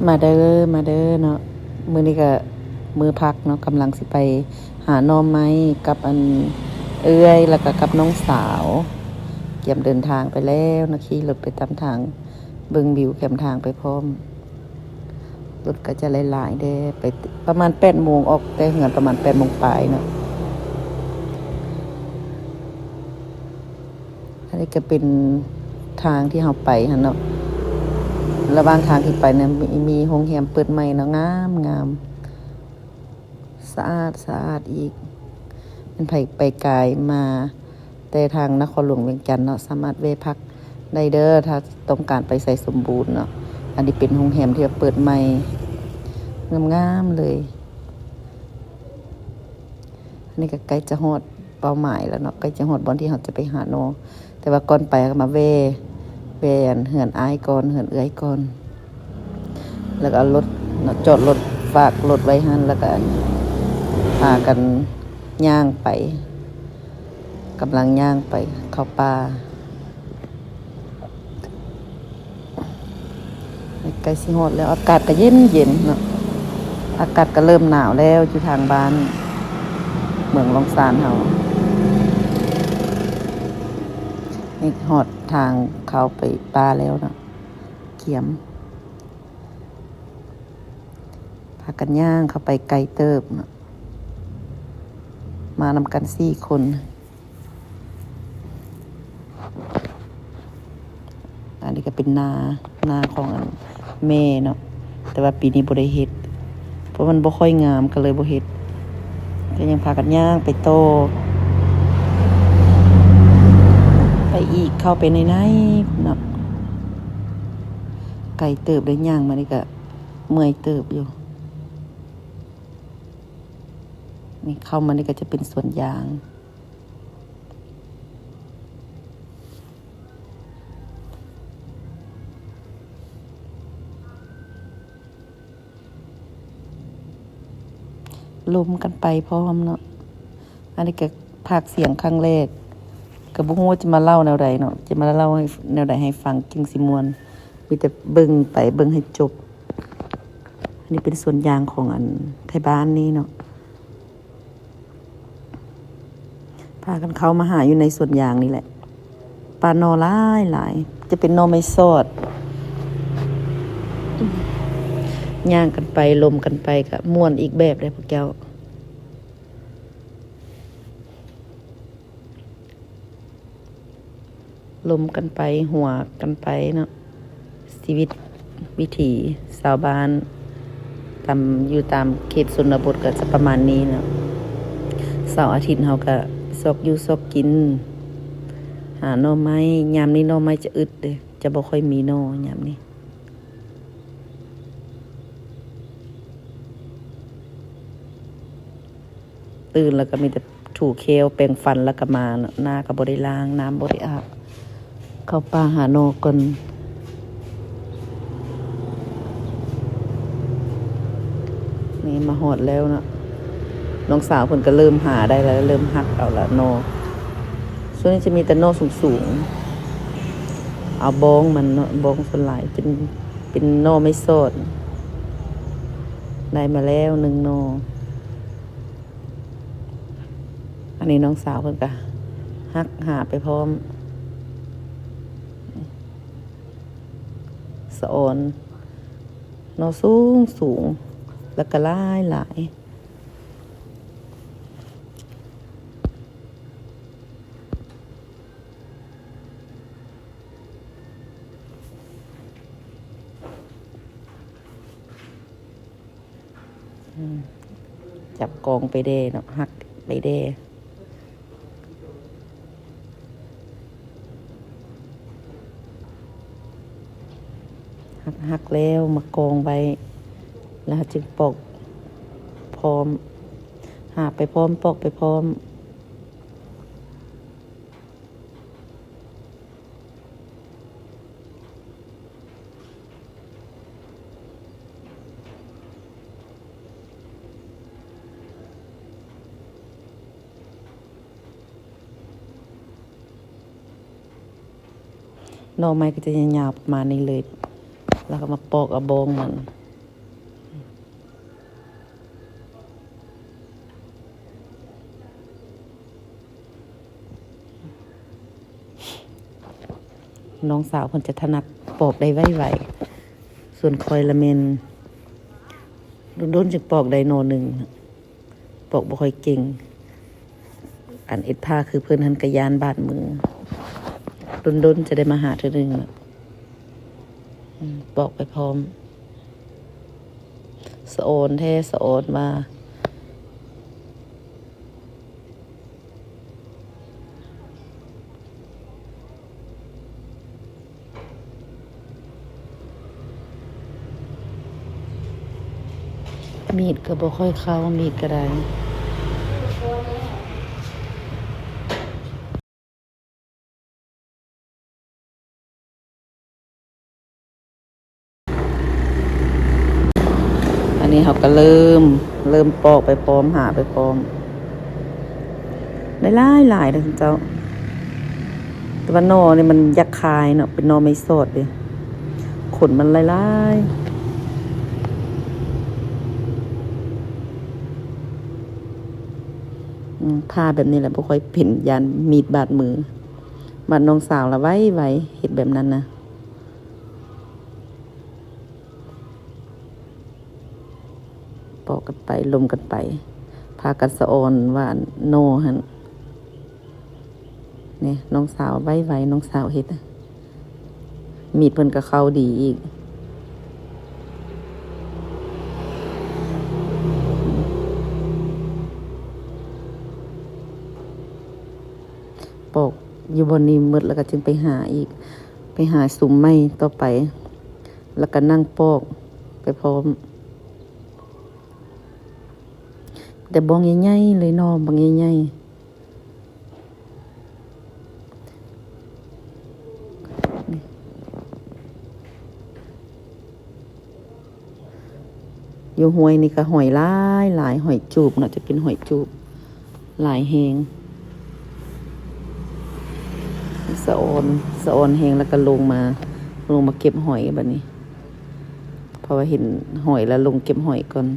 มาเด้อมาเด้อเนาะมื้อนี้ก็มื้อพักเนาะกำลังสิไปหาหน่อไม้กับเอื้อยแล้วก็กับน้องสาวเตรียมเดินทางไปแล้วนะขี่รถไปตามทางเบิ่งวิวแคมทางไปพร้อมรถก็จะหลายๆเด้ไปประมาณ8โมงออกแต่เหือนประมาณ8โมงปลายเนาะอันนี้ก็เป็นทางที่เราไปหั่นเนาะระหว่างทางที่ไปเนี่ยมีโรงแรมเปิดใหม่เนาะงามสะอาดอีกมันไปไกลมาแต่ทางนครหลวงเวียงจันทน์เนาะสามารถแวะพักได้เด้อถ้าต้องการไปใส่สมบูรณ์เนาะอันนี้เป็นโรงแรมที่เปิดใหม่งามเลยอันนี้ก็ใกล้จะฮอดเป้าหมายแล้วเนาะใกล้จะฮอดบอนที่เราจะไปหาโนแต่ว่าก่อนไปก็มาแวะเหือนอ้ายก่อนเหือนเอื้อยก่อนแล้วก็เอารถจอดรถฝากรถไว้หั่นแล้วก็พากันย่างไปกำลังย่างไปเข้าป่าใกล้สิฮอดแล้วอากาศก็เย็นเนาะอากาศก็เริ่มหนาวแล้วอยู่ทางบ้านเมืองลองซานเฮานี่ฮอดทางเข้าไปป่าแล้วเนาะเขียมพากันย่างเข้าไปไกลเติบเนาะมานำกัน4 คนอันนี้ก็เป็นนาของแม่เนาะแต่ว่าปีนี้บ่ได้เฮ็ดเพราะมันบ่ค่อยงามก็เลยบ่เฮ็ดก็ยังพากันย่างไปโตไปอีกเข้าไปในเนาะไก่เติบได้ย่างมานี่ก็เมื่อยเติบอยู่นี่เข้ามานี่ก็จะเป็นสวนยางลมกันไปพร้อมเนาะอันนี้ก็ภาคเสียงครั้งแรกก็บ่ฮู้ว่าจะมาเล่าแนวใดเนาะจะมาเล่าให้แนวใดให้ฟังจึงสิม่วนมีแต่เบิ่งให้จบอันนี้เป็นสวนยางของไทบ้านนี้เนาะพากันเข้ามาหาอยู่ในสวนยางนี่แหละปลาโนหลายจะเป็นโนไม้สดย่างกันไปลมกันไปก็ม่วนอีกแบบเลยพวกเจ้าลมกันไปหัวกันไปเนาะชีวิตวิถีชาวบ้านอยู่ตามเขตชนบทก็จะประมาณนี้เนาะเสาร์อาทิตย์เฮาก็ซอกอยู่ซอกกินหาหน่อไม้ยามนี้หน่อไม้จะอึดเด้จะบ่ค่อยมีหน่อยามนี้ตื่นแล้วก็มีแต่ถูเคลแปรงฟันแล้วก็มาหน้าก็บ่ได้ล้างน้ำบ่ได้อาบเข้าป่าหาหน่อก่อนนี่มาฮอดแล้วเนาะน้องสาวเพิ่นก็เริ่มหาได้แล้วเริ่มหักเอาละหน่อส่วนนี้จะมีแต่หน่อสูงเอาบ้องมันเนาะบ้องส่วนหลายเป็นหน่อไม่สดได้มาแล้ว1หน่ออันนี้น้องสาวเพิ่นก็หักหาไปพร้อมสะออนหน่อสูงแล้วก็หลายจับกองไปเด้เนาะหักไปเด้หักแล้วมากองไปแล้วจึงปอกพร้อมหาไปพร้อมปอกไปพร้อมหน่อไม้ก็จะยาวๆประมาณนี้เลยแล้วก็มาปอกเอาบองมัน น้องสาวเพิ่นจะถนัดปอกได้ไวๆส่วนคอยละเมนโดนๆจึงปอกได้โนหนึ่งปอกบ่ค่อยเก่งอันเอ็ดผ้าคือเพิ่นหันกระยานบาดมือโดนๆจะได้มาหาเธอหนึ่งปอกไปพร้อมสะโอนแท้สะโอนมามีดก็บ่ค่อยเข้ามีดก็ได้อันนี้เขาก็เริ่มปอกไปพร้อมหาไปพร้อมได้หลายเลยคุณเจ้าแต่ว่าหน่อนี่มันยักคายเนาะเป็นหน่อไม่สดเลยขนมันหลายผ้าแบบนี้แหละบ่ค่อยเพ่นยันมีดบาดมือบาดน้องสาวละไว้เฮ็ดแบบนั้นนะปอกกันไปลมกันไปพากันสะออนว่าโนหันเนี่ยน้องสาวไว้น้องสาวเฮ็ดมีดเพิ่นก็เข้าดีอีกปอกอยู่บนนี้มืดแล้วก็จึงไปหาอีกไปหาสุมไม้ต่อไปแล้วก็นั่งปอกไปพร้อมแต่บองใหญ่ๆเลยนอบางใหญ่ๆอยู่ห้วยนี่ก็หอยหลายหอยจูบเนาะจะเป็นหอยจูบหลายแหงสะออนแหงแล้วก็ลงมาเก็บหอยแบบนี้เพราะว่าเห็นหอยแล้วลงเก็บหอยก่อน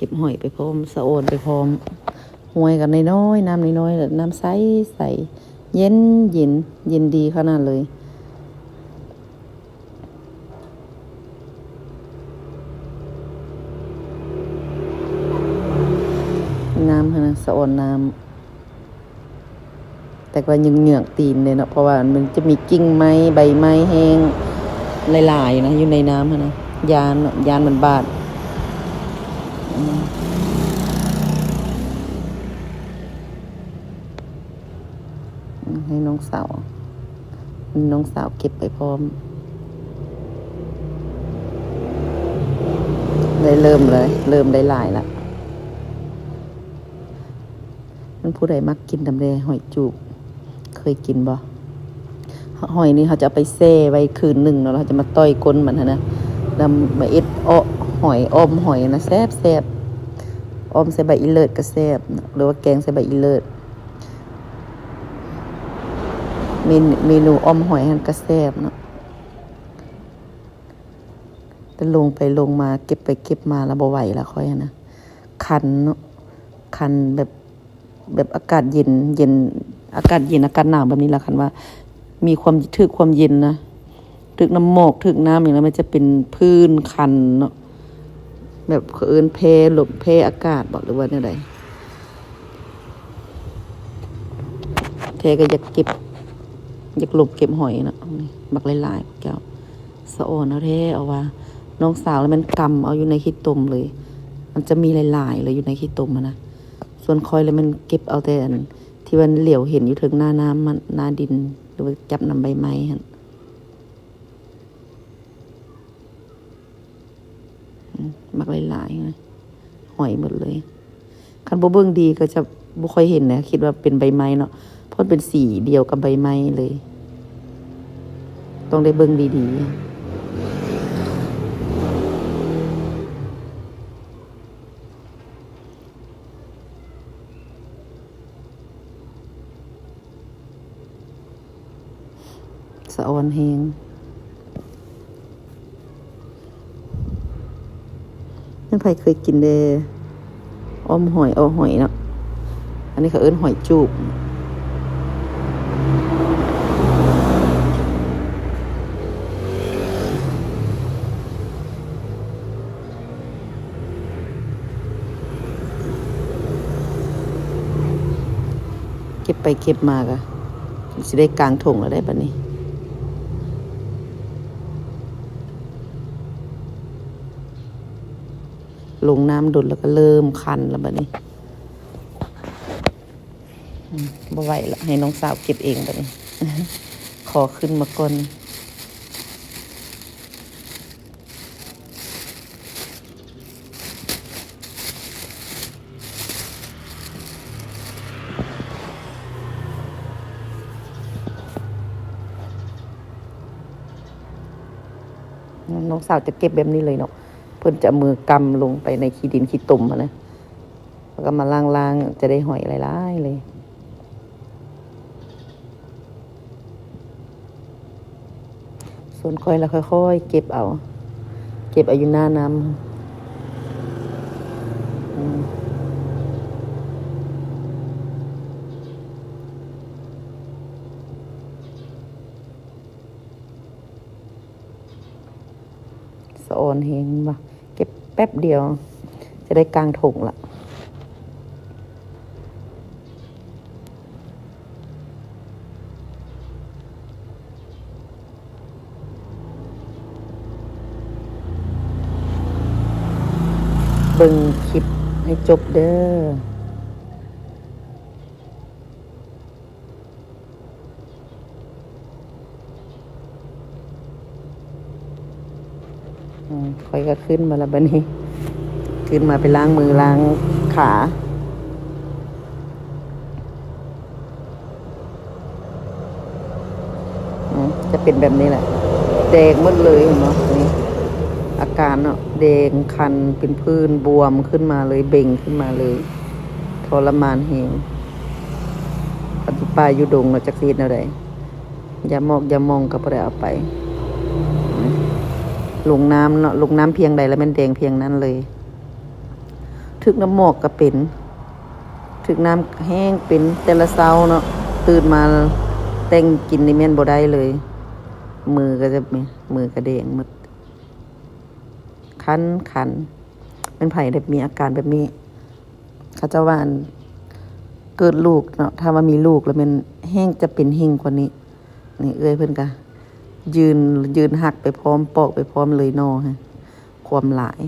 เก็บหอยไปพร้อมสะโอนไปพร้อมห้วยกันน้อยน้ำน้อยน้ำใสเย็นดีขนาดเลยน้ำนะสะโอนน้ำแต่ก็ยังเหงือกตีนเลยเนาะเพราะว่ามันจะมีกิ่งไม้ใบไม้แห้งหลายๆนะอยู่ในน้ำนะยานมันบาดให้น้องสาวเก็บไปพร้อมเริ่มได้หลายละมันผู้ใดมักกินดำแดหอยจูบเคยกินบ่หอยนี่เขาจะเอาไปแช่ไว้คืนหนึ่งแล้วเราจะมาต้อยก้นมันนะนำมาเอ็ดหอยอ้อมหอยนะแซ่บอ้อมใส่ใบอีเลิศก็แซ่บหรือว่าแกงใส่ใบอีเลิศเมนูอ้อมหอยมันก็แซ่บเนาะแต่ลงมาเก็บมาแล้วบ่ไหวแล้วค่อยนะคันเนาะคันแบบอากาศเย็นอากาศเย็นอากาศหนาวแบบนี้ละคันว่ามีความเย็นนะถึกน้ำหมอกถึกน้ำอย่างนั้นมันจะเป็นพื้นคันเนาะแบบเพลมเพอากาศบอกหรือว่าเนี่ยใดเทก็อยากหลบเก็บหอยเนาะบักหลายๆแก้วสะโอนเอาเอาว่าน้องสาวแล้วมันกำเอาอยู่ในขี้ตมเลยมันจะมีหลายๆเลยอยู่ในขี้ตมนะส่วนคอยเลยมันเก็บเอาแต่ที่มันเหลียวเห็นอยู่ถึงหน้าน้ำมันหน้าดินหรือว่าจับนำใบไม้ฮะมักหลายๆหอยหมดเลยคันบ่เบิ่งดีก็จะบ่ค่อยเห็นนะคิดว่าเป็นใบไม้เนาะเพราะเป็นสีเดียวกับใบไม้เลยต้องได้เบิ่งดีๆ ะออนแห้งนั่นไผเคยกินเด้อ้อมหอยเอาหอยเนาะอันนี้เขาเอิ้นหอยจูบเก็บไปเก็บมากะสิได้กลางถงแล้วได้บัดนี้ลงน้ำดุดแล้วก็เริ่มคันแล้วบัดนี้บ่ไหวละให้น้องสาวเก็บเองบัดนี้ ขอขึ้นมาก่อนน้องสาวจะเก็บแบบนี้เลยเนาะเพิ่นจะมือกำลงไปในขี้ดินขี้ตุ่มนะแล้วก็มาล้างๆจะได้หอยหลายๆเลยส่วนค่อยแล้วค่อยๆเก็บเอาอยู่หน้าน้ำสะออนเฮงว่ะเก็บแป๊บเดียวจะได้กลางถงละเบิ่งคลิปให้จบเด้อค่อยก็ขึ้นมาแล้วบัดนี้ขึ้นมาไปล้างมือล้างขาจะเป็นแบบนี้แหละแดงหมดเลยเนาะนี่อาการเนาะแดงคันเป็นพื้นบวมขึ้นมาเลยเบ่งขึ้นมาเลยทรมานแหงปัจจุบันอยู่ดงเนาะจักซีดแนวใดอย่ามองก็บ่ได้เอาไปลงน้ำเนาะลงน้ำเพียงใดแล้วมันแดงเพียงนั้นเลยถึกน้ำหมอกก็เป็นถึกน้ำแห้งเป็นแต่ละเช้าเนาะตื่นมาแต่งกินนี่แม่นบ่ได้เลยมือก็จะมือก็แดงหมดคันเป็นไผได้มีอาการแบบนี้เขาเจ้าว่าเกิดลูกเนาะถ้าว่ามีลูกแล้วมันแห้งจะเป็นหิ่งกว่านี้นี่เอ้ยเพิ่นก็ยืนหักไปพร้อมปอกไปพร้อมเลยนอฮะความหลาย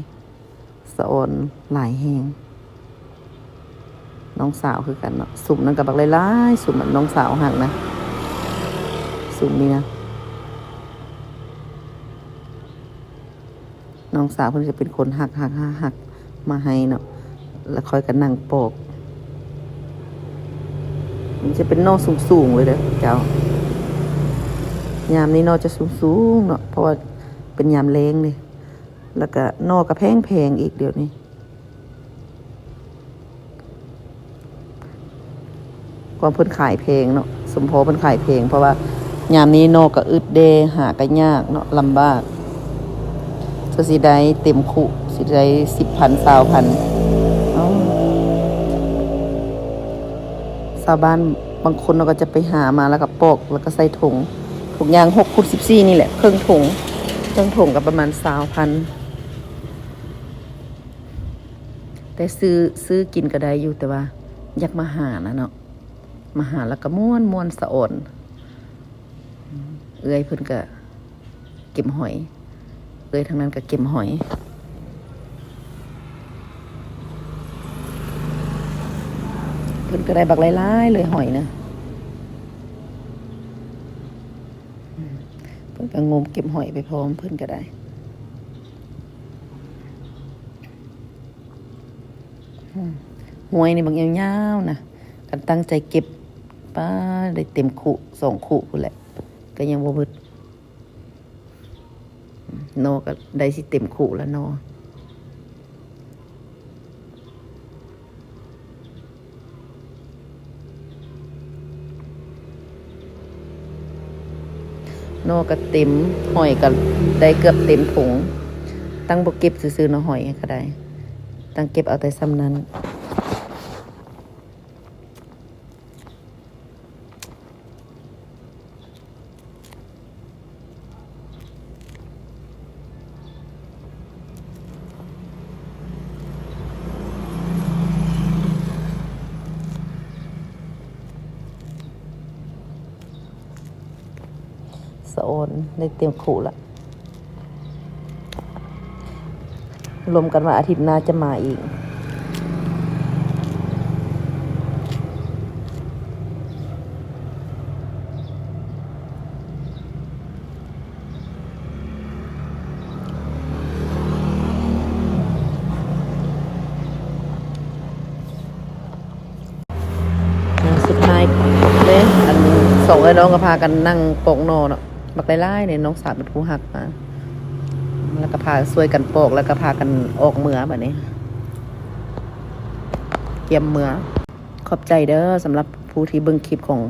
สะออนหลายแห้งน้องสาวคือกันเนาะสุ่มนั่นกับบักหลายๆสุ่มมันน้องสาวหักนะสุ่มนี้นะน้องสาวเพิ่นจะเป็นคนหักมาให้เนาะแล้วค่อยกันนั่งปอกมันจะเป็นนอสูงเลยเด้อเจ้ายามนี้นอจะสูงเนาะเพราะว่าเป็นยามแล้งเลยแล้วก็นอกระแพงอีกเดี๋ยวนี้ความเพิ่นขายเพลงเนาะสมพอเพิ่นขายเพลงเพราะว่ายามนี้นอกก็อึดเดหาก็ยากเนาะลำบากสิได้เต็มคุสิได้10,000 20,000ชาวบ้านบางคนเราก็จะไปหามาแล้วก็ปอกแล้วก็ใส่ถุงยาง6x14นี่แหละครึ่งถุงกับประมาณ20,000แต่ซื้อกินก็ได้อยู่แต่ว่าอยากมาหานะเนาะมาหาแล้วก็ม่วนสะอ่อนเอื้อยเพิ่นก็เก็บหอยเอื้อยทางนั้นก็เก็บหอยเพิ่นก็ได้บักหลายๆเลยหอยนะเพิ่นก็งมเก็บหอยไปพร้อมเพิ่นก็ได้หวยนี่บางยาวๆนะกันตั้งใจเก็บป้าได้เต็มคุ2คุพุ่นแหละก็ยังบ่เบิดนอก็ได้สิเต็มคุแล้วนอ นอกก็เต็มหอยก็ได้เกือบเต็มถุงตั้งบ่เก็บซื้อๆเนาะหอยก็ได้ตั้งเก็บเอาแต่ซ้ำนั้นสะโอนได้เตรียมขู่ละรวมกันว่าอาทิตย์หน้าจะมาอีกสุดท้ายเลยอันสองไอ้น้องก็พากันนั่งปอกนอเนาะบักไล่ๆเนี่ยน้องสาวเป็นผู้หักมาแล้วก็พาช่วยกันปอกแล้วก็พากันออกเมือแบบนี้เตรียมเมือขอบใจเด้อสำหรับผู้ที่เบิ่งคลิปของ